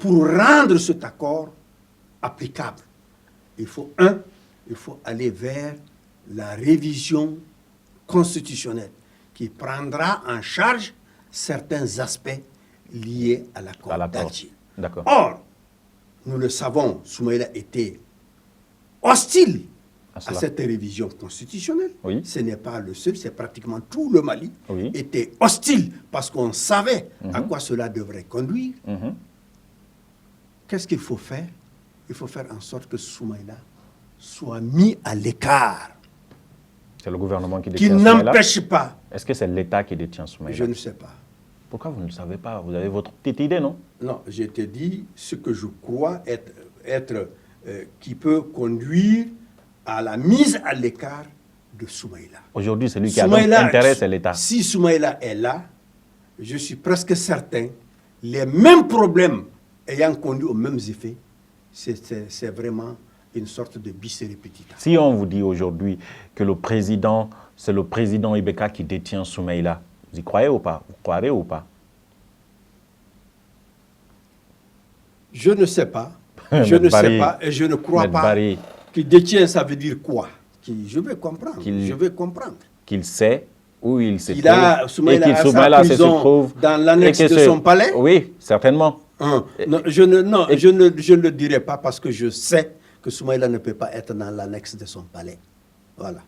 pour rendre cet accord applicable, il faut aller vers la révision constitutionnelle qui prendra en charge certains aspects liés à l'accord d'Alger. Or, nous le savons, Soumaïla était hostile à cette révision constitutionnelle. Oui. Ce n'est pas le seul, c'est pratiquement tout le Mali était hostile parce qu'on savait à quoi cela devrait conduire. Qu'est-ce qu'il faut faire? Il faut faire en sorte que Soumaïla soit mis à l'écart. C'est le gouvernement qui détient Soumaïla. Qu'il n'empêche pas. Est-ce que c'est l'État qui détient Soumaïla? Je ne sais pas. Pourquoi vous ne le savez pas? Vous avez votre petite idée, non? Non, je t'ai dit ce que je crois être qui peut conduire à la mise à l'écart de Soumaïla. Aujourd'hui, celui qui a intérêt, c'est l'État. Si Soumaïla est là, je suis presque certain, les mêmes problèmes ayant conduit aux mêmes effets, c'est vraiment une sorte de bis repetita. Si on vous dit aujourd'hui que c'est le président Ibeka qui détient Soumaïla, vous y croyez ou pas? Vous croirez ou pas? Je ne sais pas. Je ne sais pas et je ne crois pas. Qu'il détient, ça veut dire quoi? Je vais comprendre. Je vais comprendre. Qu'il sait où il se trouve. Soumaïla se trouve dans l'annexe de son palais? Oui, certainement. Non, je ne le dirai pas parce que je sais que Soumaïla ne peut pas être dans l'annexe de son palais. Voilà.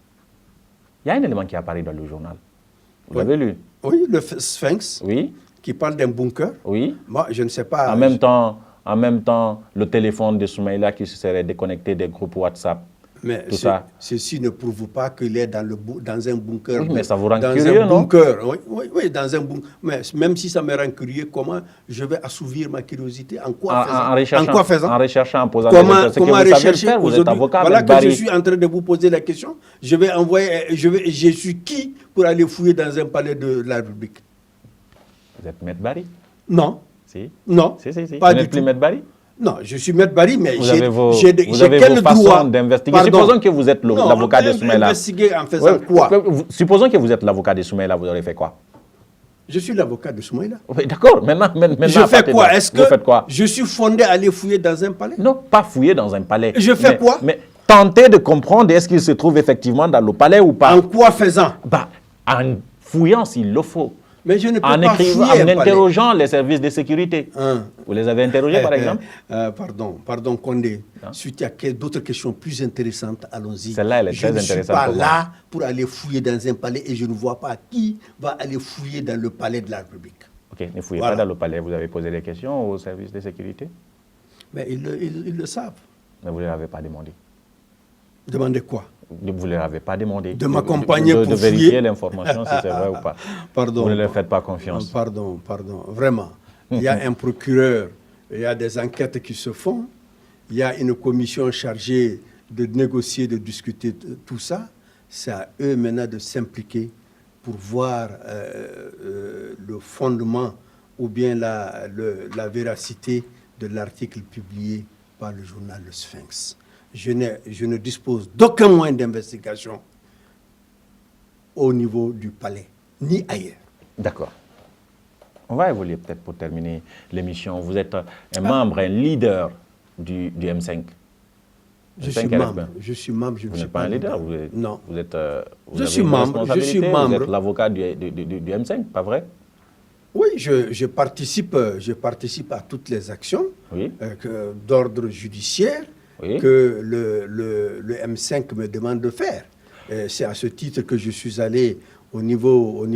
Il y a un élément qui apparaît dans le journal. Vous l'avez lu? Oui, le Sphinx. Oui. Qui parle d'un bunker. Oui. Moi, je ne sais pas. En même temps, le téléphone de Soumaïla qui se serait déconnecté des groupes WhatsApp. Mais ceci ne prouve pas qu'il est dans un bunker. Oui, mais ça vous rend curieux, non? Oui, dans un bunker. Mais même si ça me rend curieux, comment je vais assouvir ma curiosité? En quoi faisant? En recherchant, en posant des questions. Comment rechercher? Vous êtes avocat. Voilà que je suis en train de vous poser la question. Je suis qui pour aller fouiller dans un palais de la République? Vous êtes Maître Barry? Non. Si. Non. Si. Pas vous du n'êtes plus Maître Barry? Non, je suis Maître Barry, mais vous avez vos façons d'investiguer. Supposons que vous êtes l'avocat de Soumaïla. Investiguer en faisant quoi? Supposons que vous êtes l'avocat de Soumaïla, vous aurez fait quoi? Je suis l'avocat de Soumaïla. Oui, d'accord. Maintenant, je fais quoi? Est-ce que je suis fondé à aller fouiller dans un palais? Non, pas fouiller dans un palais. Je fais quoi? Mais tenter de comprendre est-ce qu'il se trouve effectivement dans le palais ou pas. En quoi faisant? En fouillant s'il le faut. Mais je ne peux pas fouiller en interrogeant les services de sécurité. Vous les avez interrogés, par exemple? Pardon, Condé. Suite à d'autres questions plus intéressantes, allons-y. Celle-là, elle est très intéressante. Je ne suis pas là pour aller fouiller dans un palais et je ne vois pas qui va aller fouiller dans le palais de la République. Ok, ne fouillez pas dans le palais. Vous avez posé des questions aux services de sécurité? Mais ils le savent. Mais vous ne leur avez pas demandé. Demandez quoi? Vous ne leur avez pas demandé de m'accompagner pour vérifier l'information si c'est vrai ou pas. Pardon. Vous ne leur faites pas confiance. Pardon. Vraiment. Il y a un procureur, il y a des enquêtes qui se font, il y a une commission chargée de négocier, de discuter tout ça. C'est à eux maintenant de s'impliquer pour voir le fondement ou bien la véracité de l'article publié par le journal Le Sphinx. Je ne dispose d'aucun moyen d'investigation au niveau du palais, ni ailleurs. D'accord. On va évoluer peut-être pour terminer l'émission. Vous êtes un membre, un leader du M5. Je suis membre. Vous n'êtes pas un leader. Non. Je suis membre. Vous êtes l'avocat du M5, pas vrai? Oui, je participe à toutes les actions d'ordre judiciaire que le M5 me demande de faire. C'est à ce titre que je suis allé au niveau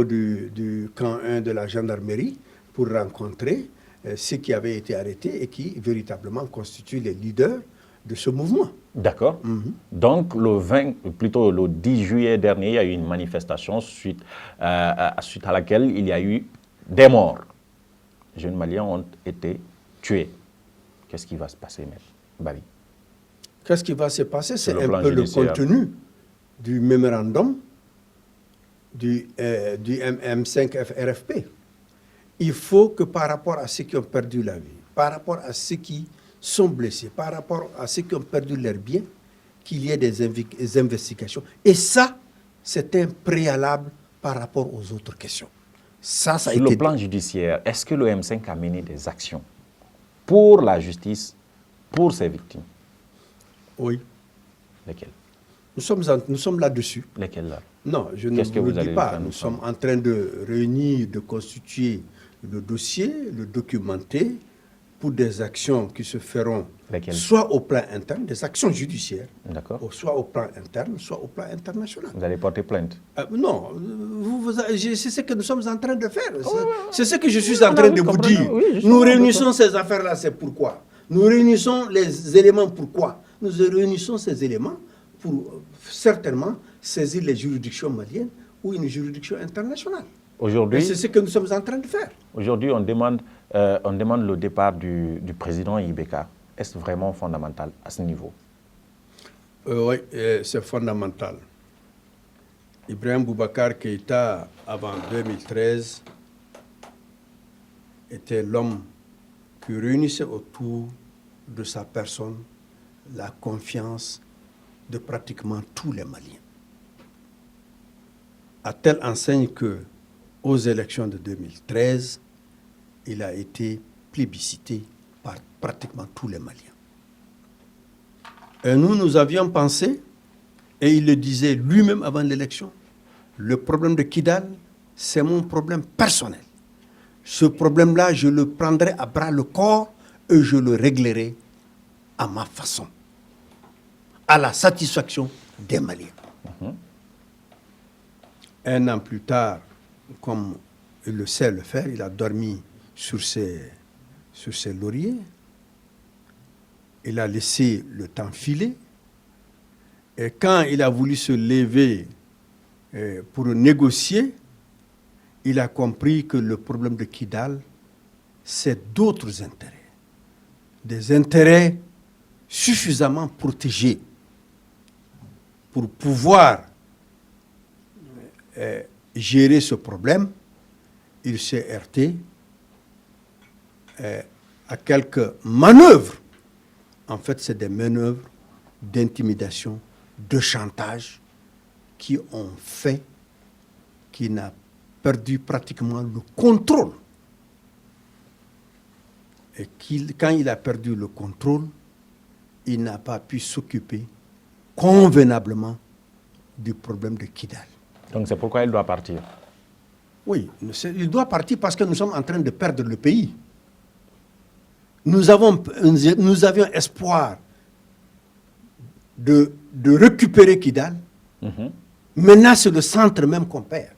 du camp 1 de la gendarmerie pour rencontrer ceux qui avaient été arrêtés et qui véritablement constituent les leaders de ce mouvement. D'accord. Donc, le 10 juillet dernier, il y a eu une manifestation suite à laquelle il y a eu des morts. Les jeunes Maliens ont été tués. Qu'est-ce qui va se passer, Maître Barry? Qu'est-ce qui va se passer? C'est un peu le contenu du mémorandum du M5-RFP. Il faut que par rapport à ceux qui ont perdu la vie, par rapport à ceux qui sont blessés, par rapport à ceux qui ont perdu leurs biens, qu'il y ait des investigations. Et ça, c'est un préalable par rapport aux autres questions. Ça a Sur été le plan judiciaire, est-ce que le M5 a mené des actions pour la justice, pour ses victimes? Oui, Lesquelles? nous sommes là-dessus. Lesquelles là? Non, je ne Qu'est-ce que vous le vous dis allez pas. faire nous Nous sommes savoir? en train de réunir, de constituer le dossier, le documenter pour des actions qui se feront Lesquelles? soit au plan interne, des actions judiciaires, D'accord. soit au plan interne, soit au plan international. Vous allez porter plainte? Non, c'est ce que nous sommes en train de faire. C'est ce que je suis en train de vous dire. Oui, Nous justement, réunissons ces affaires-là, c'est pourquoi. Nous réunissons les éléments pourquoi. Nous réunissons ces éléments pour certainement saisir les juridictions maliennes ou une juridiction internationale. Et Aujourd'hui, c'est ce que nous sommes en train de faire. aujourd'hui, on demande le départ du président Ibeka. Est-ce vraiment fondamental à ce niveau? Oui, c'est fondamental. Ibrahim Boubacar Keïta, avant 2013, était l'homme qui réunissait autour de sa personne la confiance de pratiquement tous les Maliens. À telle enseigne que, aux élections de 2013, il a été plébiscité par pratiquement tous les Maliens. Et nous avions pensé, et il le disait lui-même avant l'élection, le problème de Kidal, c'est mon problème personnel. Ce problème-là, je le prendrai à bras le corps et je le réglerai à ma façon, à la satisfaction des Maliens. Un an plus tard, comme il le sait le faire, il a dormi sur ses lauriers. Il a laissé le temps filer. Et quand il a voulu se lever pour négocier, il a compris que le problème de Kidal, c'est d'autres intérêts. Des intérêts suffisamment protégés pour pouvoir gérer ce problème. Il s'est heurté à quelques manœuvres. En fait, c'est des manœuvres d'intimidation, de chantage qui ont fait qu'il n'a perdu pratiquement le contrôle. Et quand il a perdu le contrôle, il n'a pas pu s'occuper convenablement du problème de Kidal. Donc c'est pourquoi il doit partir. Oui, il doit partir parce que nous sommes en train de perdre le pays. Nous avions espoir de récupérer Kidal. Maintenant, c'est le centre même qu'on perd.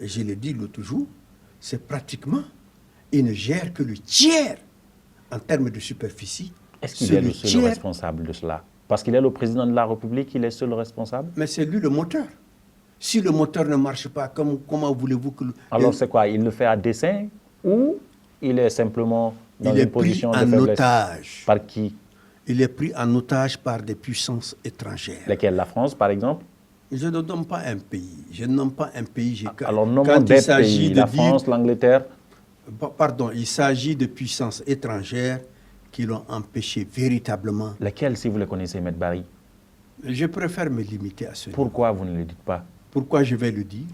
Et je l'ai dit l'autre jour, c'est pratiquement, il ne gère que le tiers en termes de superficie. Est-ce qu'il est le seul responsable de cela? Parce qu'il est le président de la République, il est seul responsable? Mais c'est lui le moteur. Si le moteur ne marche pas, comment voulez-vous que... Alors c'est quoi? Il le fait à dessein ou il est simplement dans une position de faiblesse? Il est pris en otage. Par qui? Il est pris en otage par des puissances étrangères. Lesquelles? La France, par exemple? Je ne nomme pas un pays. Je ne nomme pas un pays. Alors nommons des pays, la France, l'Angleterre. Pardon, il s'agit de puissances étrangères qui l'ont empêché véritablement. Lesquelles, si vous les connaissez, M. Barry? Je préfère me limiter à ce Pourquoi vous ne le dites pas? Pourquoi je vais le dire?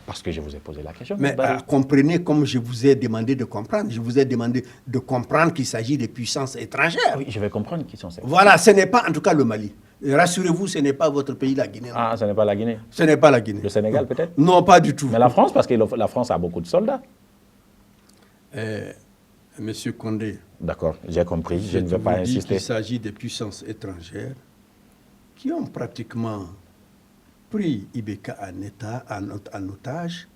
Parce que je vous ai posé la question. Mais comprenez comme je vous ai demandé de comprendre. Je vous ai demandé de comprendre qu'il s'agit de puissances étrangères. Oui, je vais comprendre qui sont ces. Voilà, ce n'est pas en tout cas le Mali. Rassurez-vous, ce n'est pas votre pays, la Guinée. Ah, ce n'est pas la Guinée? Ce n'est pas la Guinée. Le Sénégal, peut-être? Non, pas du tout. Mais la France, parce que la France a beaucoup de soldats. Monsieur Condé. D'accord, j'ai compris, je ne vais pas insister. Il s'agit de puissances étrangères qui ont pratiquement pris Ibeka en otage,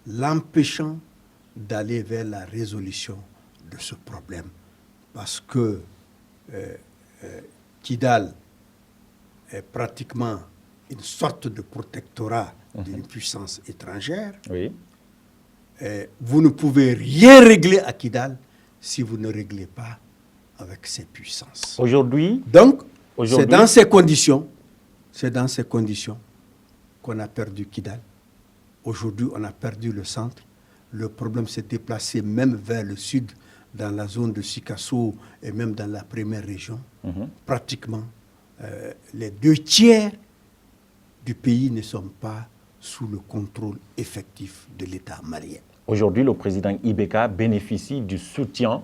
l'empêchant d'aller vers la résolution de ce problème. Parce que Kidal est pratiquement une sorte de protectorat d'une puissance étrangère. Oui. Vous ne pouvez rien régler à Kidal si vous ne réglez pas avec ces puissances. Aujourd'hui, donc, c'est dans ces conditions qu'on a perdu Kidal. Aujourd'hui, on a perdu le centre. Le problème s'est déplacé même vers le sud, dans la zone de Sikasso et même dans la première région. Pratiquement, les 2 tiers du pays ne sont pas sous le contrôle effectif de l'État malien. Aujourd'hui, le président Ibeka bénéficie du soutien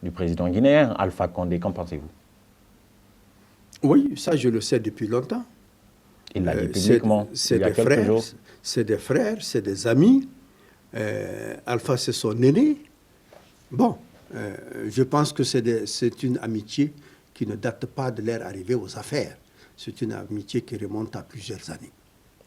du président guinéen Alpha Condé. Qu'en pensez-vous? Oui, ça je le sais depuis longtemps. Il l'a dit publiquement il y a quelques jours. C'est des frères, c'est des amis. Alpha, c'est son aîné. Bon, je pense que c'est une amitié qui ne date pas de leur arrivée aux affaires. C'est une amitié qui remonte à plusieurs années.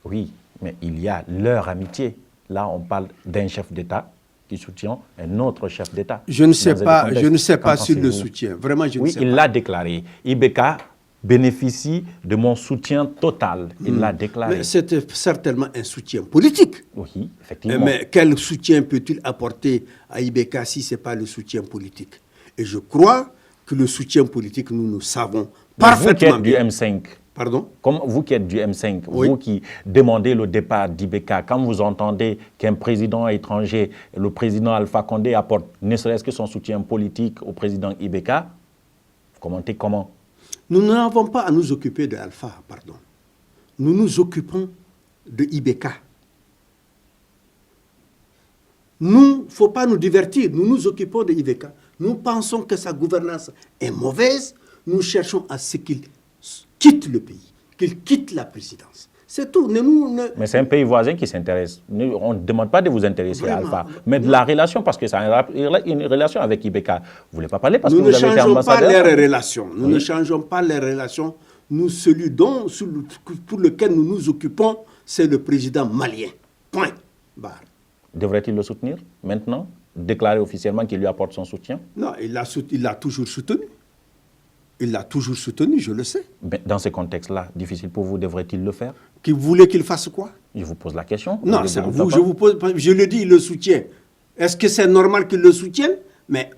Oui, mais il y a leur amitié. Là, on parle d'un chef d'État qui soutient un autre chef d'État. Je ne sais pas s'il le soutient. Vraiment, je ne sais pas. Oui, il l'a déclaré. Ibeka bénéficie de mon soutien total. Il l'a déclaré. Mais c'était certainement un soutien politique. Oui, effectivement. Mais quel soutien peut-il apporter à Ibeka si ce n'est pas le soutien politique? Et je crois que le soutien politique, nous savons parfaitement vous qui êtes du M5, pardon? Comme vous qui êtes du M5, oui. Vous qui demandez le départ d'Ibeka, quand vous entendez qu'un président étranger, le président Alpha Condé, apporte ne serait-ce que son soutien politique au président Ibeka, vous commentez comment? Nous n'avons pas à nous occuper de Alpha, pardon. Nous nous occupons de Ibeka. Nous, il ne faut pas nous divertir, nous nous occupons de Ibeka. Nous pensons que sa gouvernance est mauvaise, nous cherchons à ce qu'il quitte le pays, qu'il quitte la présidence. C'est tout. Mais c'est un pays voisin qui s'intéresse. On ne demande pas de vous intéresser à Alpha, mais de la relation, parce que ça a une relation avec Ibeka. Vous ne voulez pas parler parce que vous avez été ambassadeur. Nous ne changeons pas les relations. Nous ne changeons pas les relations. Nous, celui pour lequel nous nous occupons, c'est le président malien. Point. Barre. Devrait-il le soutenir maintenant? Déclarer officiellement qu'il lui apporte son soutien? Non, il l'a toujours soutenu. Il l'a toujours soutenu, je le sais. Mais dans ce contexte-là, difficile pour vous, devrait-il le faire? Qu'il voulait qu'il fasse quoi? Je vous pose la question. Non, c'est vous, je le dis, il le soutient. Est-ce que c'est normal qu'il le soutienne? Mais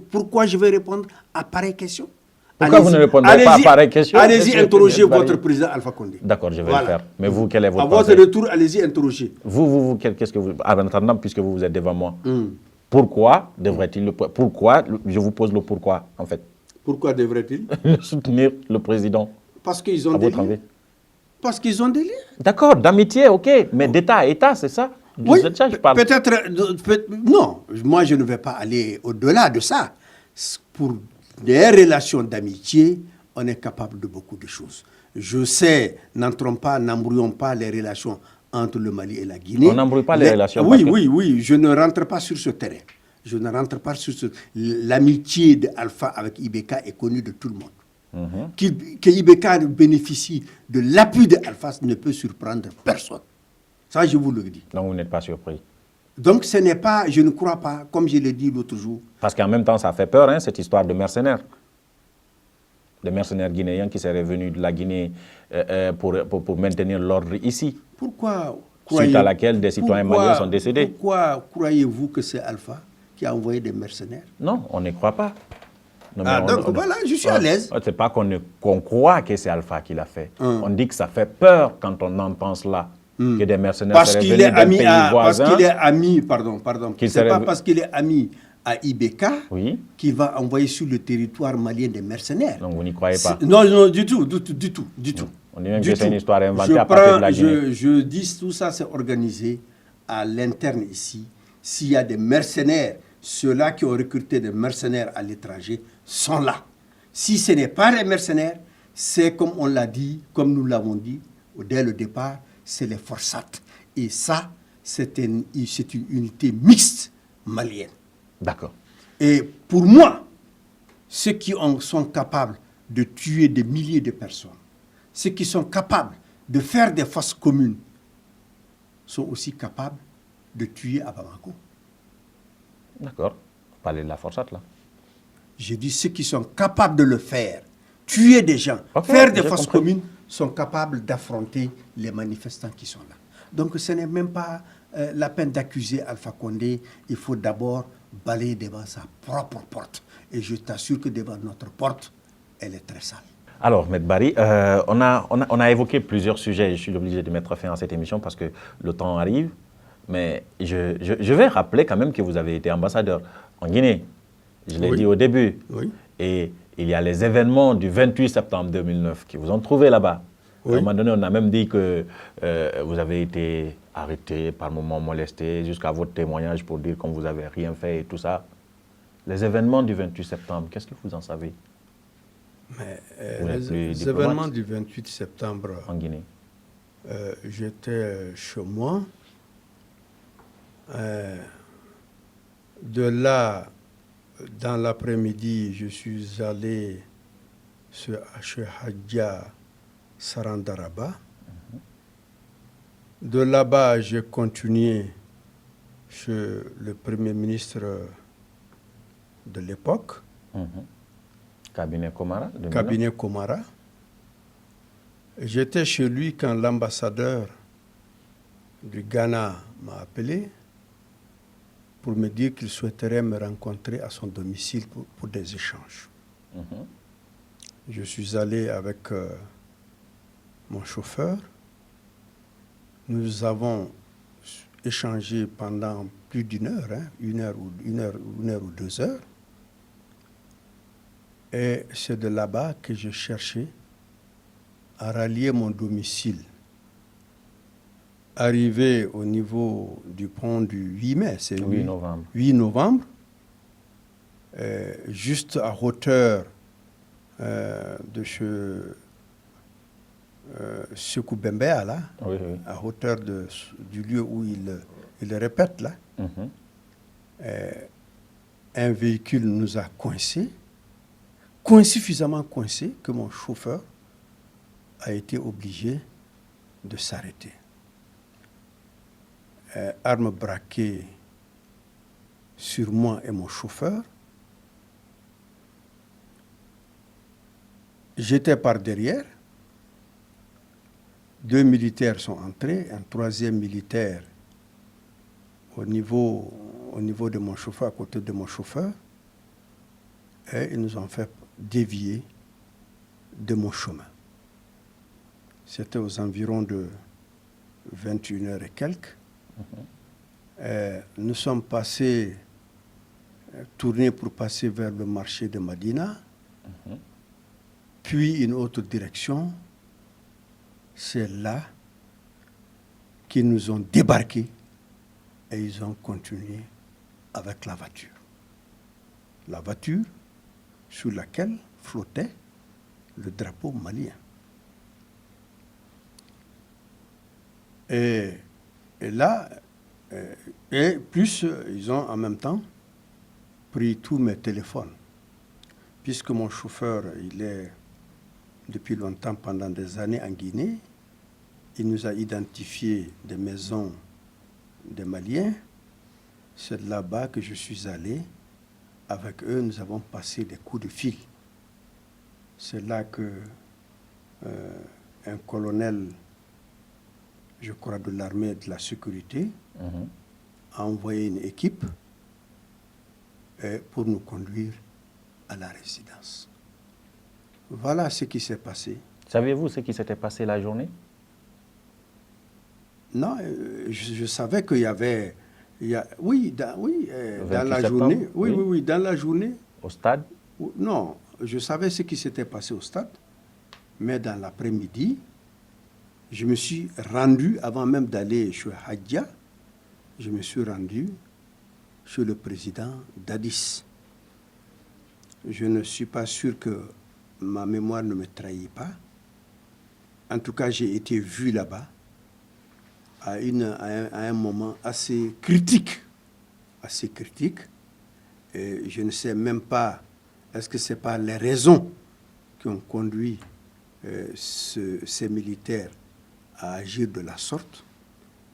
pourquoi je vais répondre à pareille question? Pourquoi vous ne répondez pas à pareille question? Allez-y interroger votre président Alpha Condé. D'accord, je vais le faire. Mais vous, quel est votre À votre retour, allez-y interroger. Vous, qu'est-ce que vous... En attendant, puisque vous êtes devant moi, pourquoi devrait-il le... Pourquoi, je vous pose le pourquoi, en fait. Pourquoi devrait-il soutenir le président? Parce qu'ils ont des liens. Parce qu'ils ont des liens. D'accord, d'amitié, ok. Mais d'État à État, c'est ça? Oui, peut-être... Non, moi je ne vais pas aller au-delà de ça. Pour des relations d'amitié, on est capable de beaucoup de choses. Je sais, n'embrouillons pas les relations entre le Mali et la Guinée. On n'embrouille pas les relations. Oui, je ne rentre pas sur ce terrain. Je ne rentre pas sur ce... L'amitié d'Alpha avec Ibeka est connue de tout le monde. Que Ibeka bénéficie de l'appui d'Alpha ne peut surprendre personne. Ça, je vous le dis. Donc, vous n'êtes pas surpris. Donc, ce n'est pas, je ne crois pas, comme je l'ai dit l'autre jour. Parce qu'en même temps, ça fait peur, hein, cette histoire de mercenaires. De mercenaires guinéens qui seraient venus de la Guinée pour maintenir l'ordre ici. Pourquoi suite à laquelle des citoyens maliens sont décédés. Pourquoi croyez-vous que c'est Alpha qui a envoyé des mercenaires? Non, on ne croit pas. Non, donc voilà, je suis à l'aise. Ce n'est pas qu'on croit que c'est Alpha qui l'a fait. On dit que ça fait peur quand on entend cela. Que des mercenaires parce qu'il est ami parce qu'il est ami, c'est pas parce qu'il est ami à Ibeka qui va envoyer sur le territoire malien des mercenaires. Donc vous n'y croyez pas? Non, du tout. On dit même que c'est une histoire inventée à partir de la Guinée. Je dis tout ça, c'est organisé à l'interne ici. S'il y a des mercenaires, ceux-là qui ont recruté des mercenaires à l'étranger sont là. Si ce n'est pas les mercenaires, c'est comme on l'a dit, comme nous l'avons dit dès le départ, c'est les forçats. Et ça, c'est une unité mixte malienne. D'accord. Et pour moi, ceux qui sont capables de tuer des milliers de personnes, ceux qui sont capables de faire des fosses communes, sont aussi capables de tuer à Bamako. D'accord. Parlez de la forçat, là. Je dis ceux qui sont capables de le faire, tuer des gens, faire des fosses communes, sont capables d'affronter les manifestants qui sont là. Donc ce n'est même pas la peine d'accuser Alpha Condé. Il faut d'abord balayer devant sa propre porte. Et je t'assure que devant notre porte, elle est très sale. Alors, M. Barry, on a évoqué plusieurs sujets. Je suis obligé de mettre fin à cette émission parce que le temps arrive. Mais je vais rappeler quand même que vous avez été ambassadeur en Guinée. Je l'ai dit au début. Oui. Et il y a les événements du 28 septembre 2009 qui vous ont trouvé là-bas. À un moment donné, on a même dit que vous avez été arrêté, par moments molesté, jusqu'à votre témoignage pour dire qu'on vous avait rien fait et tout ça. Les événements du 28 septembre, qu'est-ce que vous en savez? Mais, Vous n'êtes plus les diplomate événements du 28 septembre, en Guinée. j'étais chez moi. De là, dans l'après-midi, je suis allé chez Hadja Sarandaraba. De là-bas, j'ai continué chez le Premier ministre de l'époque, Cabinet Komara de Milan. Cabinet Komara. J'étais chez lui quand l'ambassadeur du Ghana m'a appelé pour me dire qu'il souhaiterait me rencontrer à son domicile pour des échanges. Je suis allé avec mon chauffeur. Nous avons échangé pendant plus d'une heure, une heure ou 2 heures. Et c'est de là-bas que je cherchais à rallier mon domicile. Arrivé au niveau du pont du 8 mai, c'est 8 novembre. 8 novembre, juste à hauteur de Sekou Bembea, là, Oui, oui. à hauteur du lieu où il répète, là, un véhicule nous a suffisamment coincé que mon chauffeur a été obligé de s'arrêter. Arme braquée sur moi et mon chauffeur. J'étais par derrière. 2 militaires sont entrés, un 3e militaire au niveau de mon chauffeur, à côté de mon chauffeur, et ils nous ont fait dévier de mon chemin. C'était aux environs de 21h et quelques. Nous sommes tournés pour passer vers le marché de Madina, puis une autre direction. C'est là qu'ils nous ont débarqués et ils ont continué avec la voiture. La voiture sur laquelle flottait le drapeau malien. Et là, et plus ils ont en même temps pris tous mes téléphones. Puisque mon chauffeur, il est depuis longtemps, pendant des années en Guinée, il nous a identifié des maisons des Maliens. C'est là-bas que je suis allé. Avec eux, nous avons passé des coups de fil. C'est là que un colonel, je crois, de l'armée de la sécurité, a envoyé une équipe pour nous conduire à la résidence. Voilà ce qui s'est passé. Savez-vous ce qui s'était passé la journée? Non, je savais qu'il y avait... Oui, dans la journée. Oui, dans la journée. Au stade? Non, je savais ce qui s'était passé au stade. Mais dans l'après-midi, je me suis rendu, avant même d'aller chez Hadja, je me suis rendu chez le président d'Addis. Je ne suis pas sûr que ma mémoire ne me trahit pas. En tout cas, j'ai été vu là-bas à un moment assez critique. Et je ne sais même pas, est-ce que ce n'est pas les raisons qui ont conduit ces militaires à agir de la sorte.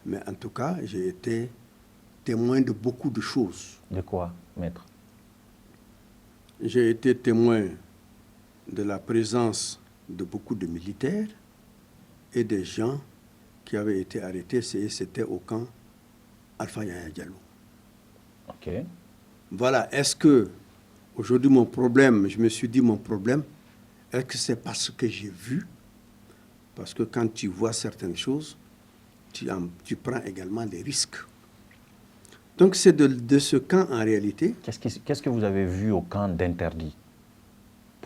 Mais en tout cas, j'ai été témoin de beaucoup de choses. De quoi, maître? J'ai été témoin de la présence de beaucoup de militaires et des gens qui avaient été arrêtés. C'était au camp Alpha Yaya Diallo. Ok. Voilà, est-ce que aujourd'hui mon problème, je me suis dit mon problème, est-ce que c'est parce que j'ai vu? Parce que quand tu vois certaines choses, tu prends également des risques. Donc c'est de ce camp en réalité. Qu'est-ce que vous avez vu au camp d'interdit?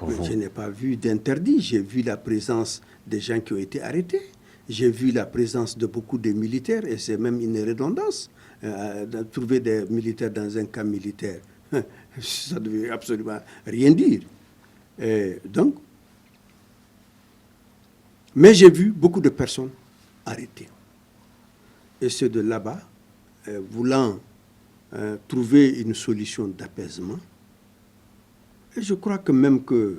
pour Mais vous. je n'ai pas vu d'interdit. J'ai vu la présence des gens qui ont été arrêtés. J'ai vu la présence de beaucoup de militaires, et c'est même une redondance. De trouver des militaires dans un camp militaire, ça ne veut absolument rien dire. Donc, mais j'ai vu beaucoup de personnes arrêtées. Et ceux de là-bas, voulant trouver une solution d'apaisement. Et je crois que même que,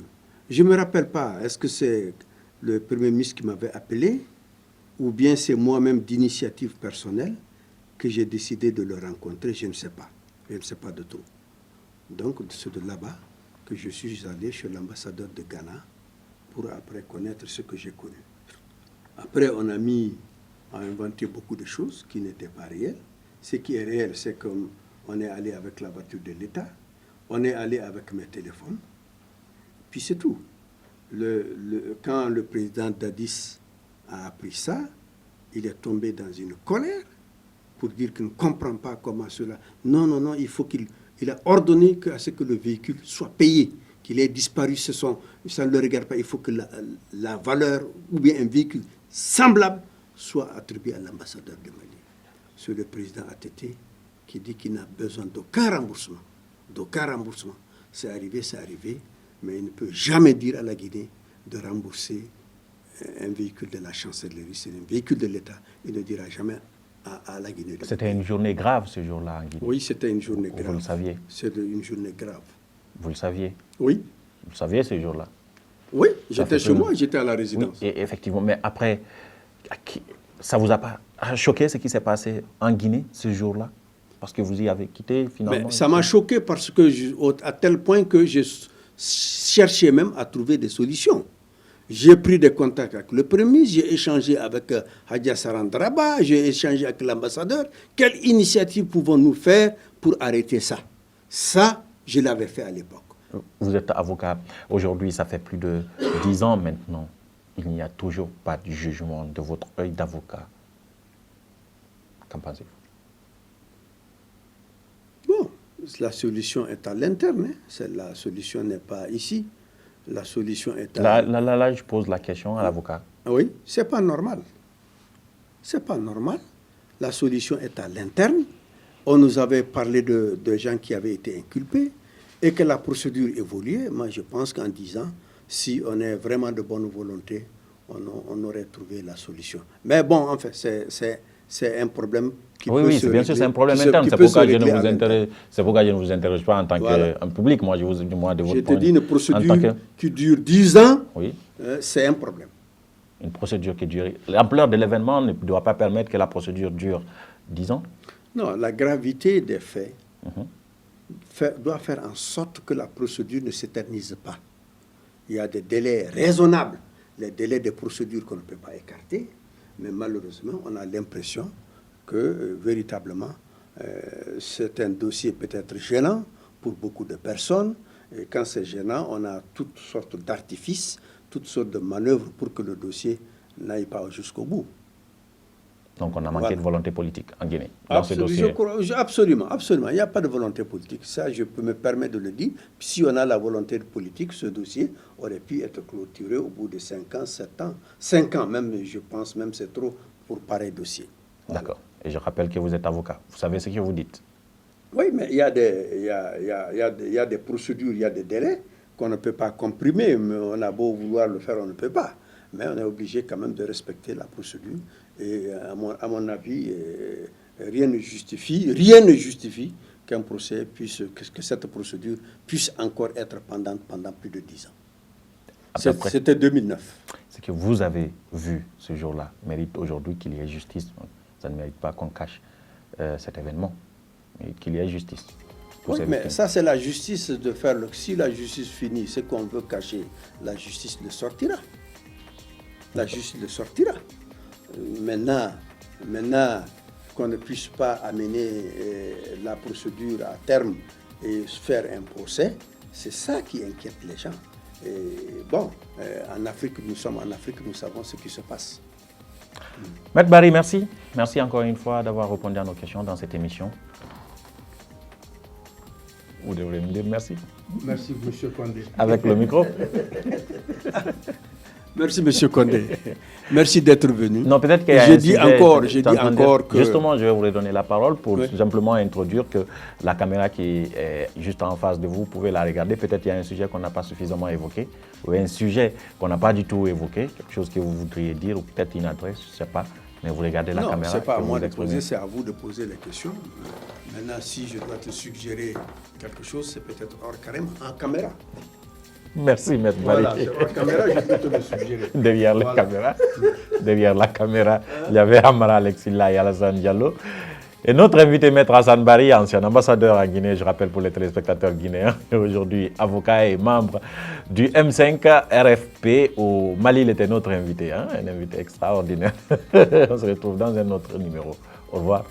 je ne me rappelle pas, est-ce que c'est le Premier ministre qui m'avait appelé, ou bien c'est moi-même d'initiative personnelle que j'ai décidé de le rencontrer, je ne sais pas. Je ne sais pas de tout. Donc, c'est de là-bas que je suis allé chez l'ambassadeur de Ghana pour après connaître ce que j'ai connu. Après, on a inventé beaucoup de choses qui n'étaient pas réelles. Ce qui est réel, c'est qu'on est allé avec la voiture de l'État, on est allé avec mes téléphones, puis c'est tout. Quand le président Dadis a appris ça, il est tombé dans une colère pour dire qu'il ne comprend pas comment cela... Non, il faut qu'il a ordonné à ce que le véhicule soit payé, qu'il ait disparu, ça ne le regarde pas. Il faut que la valeur ou bien un véhicule semblable soit attribué à l'ambassadeur de Mali. C'est le président ATT qui dit qu'il n'a besoin d'aucun remboursement. D'aucun remboursement. C'est arrivé, mais il ne peut jamais dire à la Guinée de rembourser un véhicule de la chancellerie. C'est un véhicule de l'État. Il ne dira jamais à la Guinée. C'était une journée grave ce jour-là en Guinée. Oui, c'était une journée grave. Vous le saviez? C'est une journée grave. Vous le saviez? Oui. Vous le saviez ce jour-là? Oui, j'étais chez moi, j'étais à la résidence. Oui, et effectivement, mais après, ça ne vous a pas choqué ce qui s'est passé en Guinée ce jour-là? Parce que vous y avez quitté finalement? Mais ça m'a choqué parce que à tel point que je cherchais même à trouver des solutions. J'ai pris des contacts avec le Premier ministre, j'ai échangé avec Hadja Sarandraba, j'ai échangé avec l'ambassadeur. Quelle initiative pouvons-nous faire pour arrêter ça? Ça, je l'avais fait à l'époque. Vous êtes avocat. Aujourd'hui, ça fait plus de 10 ans maintenant. Il n'y a toujours pas de jugement de votre œil d'avocat. Qu'en pensez-vous? Bon, la solution est à l'interne. La solution n'est pas ici. La solution est à... Là, je pose la question à l'avocat. Oui, c'est pas normal. C'est pas normal. La solution est à l'interne. On nous avait parlé de gens qui avaient été inculpés et que la procédure évoluait. Moi, je pense qu'en 10 ans, si on est vraiment de bonne volonté, on aurait trouvé la solution. Mais bon, en fait, c'est un problème qui peut se régler. Oui, bien sûr, c'est un problème interne. C'est pourquoi je ne vous interroge pas en tant qu'un public. Moi, je vous dis, moi, de votre point de vue. Je te dis, une procédure qui dure 10 ans, oui. C'est un problème. Une procédure qui dure... L'ampleur de l'événement ne doit pas permettre que la procédure dure 10 ans? Non, la gravité des faits doit faire en sorte que la procédure ne s'éternise pas. Il y a des délais raisonnables, les délais de procédure qu'on ne peut pas écarter, mais malheureusement, on a l'impression que véritablement, c'est un dossier peut-être gênant pour beaucoup de personnes. Et quand c'est gênant, on a toutes sortes d'artifices, toutes sortes de manœuvres pour que le dossier n'aille pas jusqu'au bout. Donc on a manqué de volonté politique en Guinée dans ce dossier. Absolument, absolument. Il n'y a pas de volonté politique. Ça, je peux me permettre de le dire. Si on a la volonté politique, ce dossier aurait pu être clôturé au bout de 5 ans, 7 ans. 5 ans même, je pense même c'est trop pour pareil dossier. Voilà. D'accord. Et je rappelle que vous êtes avocat. Vous savez ce que vous dites. Oui, mais il y a des procédures, il y a des délais qu'on ne peut pas comprimer. Mais on a beau vouloir le faire, on ne peut pas. Mais on est obligé quand même de respecter la procédure. Et à mon avis, rien ne justifie qu'un procès puisse, que cette procédure puisse encore être pendant plus de 10 ans. C'était 2009. Ce que vous avez vu ce jour-là mérite aujourd'hui qu'il y ait justice. Ça ne mérite pas qu'on cache cet événement, mais qu'il y ait justice. Oui, mais ça, c'est la justice de faire. Si la justice finit, ce qu'on veut cacher, la justice le sortira. La justice le sortira. Maintenant qu'on ne puisse pas amener la procédure à terme et faire un procès, c'est ça qui inquiète les gens. Et bon, en Afrique, nous sommes en Afrique, nous savons ce qui se passe. Maître Barry, merci. Merci encore une fois d'avoir répondu à nos questions dans cette émission. vous devrez me dire merci. Merci, M. Condé. Avec le micro. Merci, M. Condé. Merci d'être venu. Non, peut-être qu'il y a J'ai dit encore que... Justement, je vais vous redonner la parole pour Oui. simplement introduire que la caméra qui est juste en face de vous, vous pouvez la regarder. Peut-être qu'il y a un sujet qu'on n'a pas suffisamment évoqué, ou un sujet qu'on n'a pas du tout évoqué, quelque chose que vous voudriez dire, ou peut-être une adresse, je ne sais pas. Mais vous regardez la Non, caméra. ce n'est pas à et moi vous de poser, exprimez. c'est à vous de poser les questions. Maintenant, si je dois te suggérer quelque chose, c'est peut-être hors en caméra. Merci, Maître Barry. Voilà, c'est hors caméra, je peux te le suggérer. Derrière la Voilà. caméra, derrière la caméra, il y avait Amara Alexilla et Alassane Diallo. Et notre invité, Maître Hassan Barry, ancien ambassadeur à Guinée, je rappelle pour les téléspectateurs guinéens, et aujourd'hui avocat et membre du M5 RFP au Mali, il était notre invité, un invité extraordinaire. On se retrouve dans un autre numéro. Au revoir.